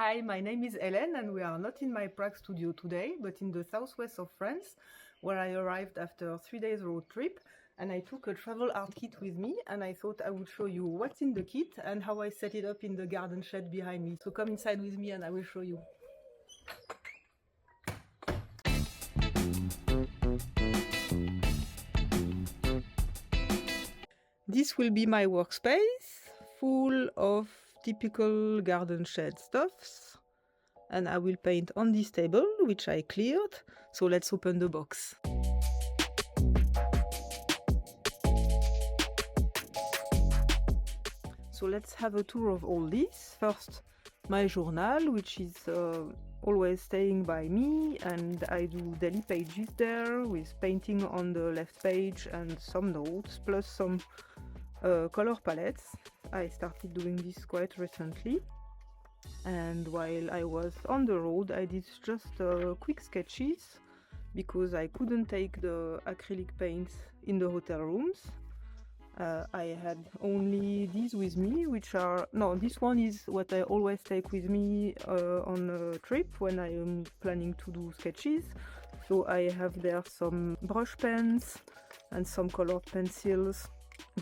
Hi, my name is Hélène and we are not in my Prague studio today, but in the southwest of France, where I arrived after a 3 days road trip, and I took a travel art kit with me, and I thought I would show you what's in the kit and how I set it up in the garden shed behind me. So come inside with me and I will show you. This will be my workspace, full of typical garden shed stuffs, and I will paint on this table, which I cleared. So let's open the box. So let's have a tour of all this. First, my journal, which is always staying by me, and I do daily pages there with painting on the left page and some notes, plus some color palettes. I started doing this quite recently, and while I was on the road I did just quick sketches because I couldn't take the acrylic paints in the hotel rooms. I had only these with me, which are, no, this one is what I always take with me on a trip when I am planning to do sketches. So I have there some brush pens and some colored pencils,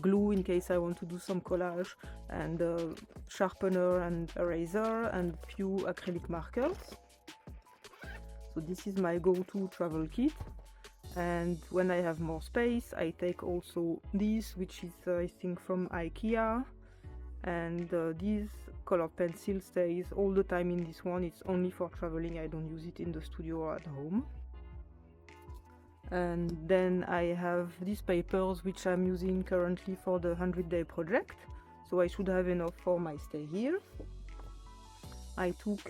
glue in case I want to do some collage, and sharpener and eraser, and few acrylic markers. So this is my go-to travel kit. And when I have more space, I take also this, which is I think from IKEA, and this colored pencil stays all the time in this one. It's only for traveling, I don't use it in the studio or at home. And then I have these papers which I'm using currently for the 100-day project, so I should have enough for my stay here. I took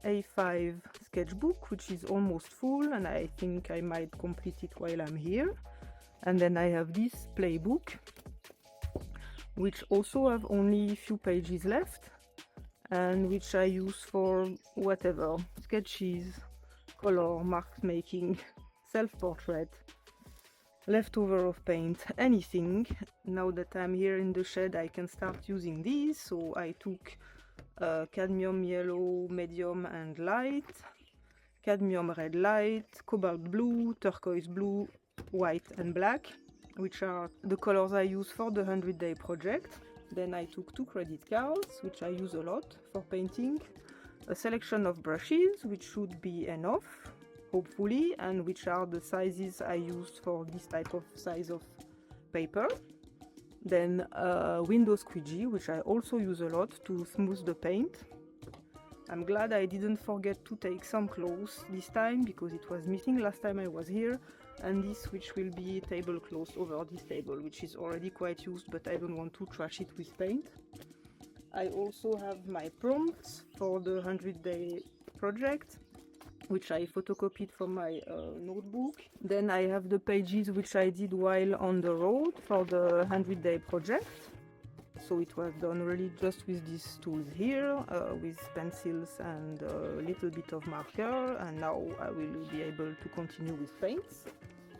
A5 sketchbook, which is almost full, and I think I might complete it while I'm here. And then I have this playbook, which also have only a few pages left, and which I use for whatever, sketches, color, mark making, self-portrait, leftover of paint, anything. Now that I'm here in the shed, I can start using these. So I took cadmium yellow, medium and light, cadmium red light, cobalt blue, turquoise blue, white and black, which are the colors I use for the 100-day project. Then I took 2 credit cards, which I use a lot for painting, a selection of brushes, which should be enough, hopefully, and which are the sizes I use for this type of size of paper. Then a window squeegee, which I also use a lot to smooth the paint. I'm glad I didn't forget to take some clothes this time, because it was missing last time I was here. And this, which will be tablecloth over this table, which is already quite used, but I don't want to trash it with paint. I also have my prompts for the 100-day project, which I photocopied from my notebook. Then I have the pages which I did while on the road for the 100-day project. So it was done really just with these tools here, with pencils and a little bit of marker, and now I will be able to continue with paints.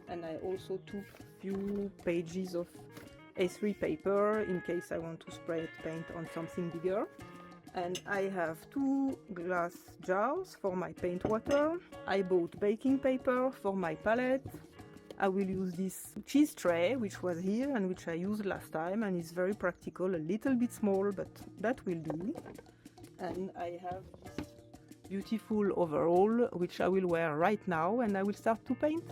And I also took few pages of A3 paper in case I want to spray paint on something bigger. And I have 2 glass jars for my paint water. I bought baking paper for my palette. I will use this cheese tray, which was here and which I used last time, and is very practical, a little bit small, but that will do. And I have this beautiful overall, which I will wear right now, and I will start to paint.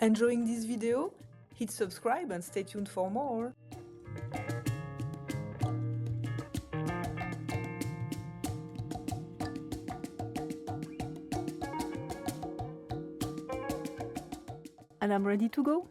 Enjoying this video? Hit subscribe and stay tuned for more! And I'm ready to go!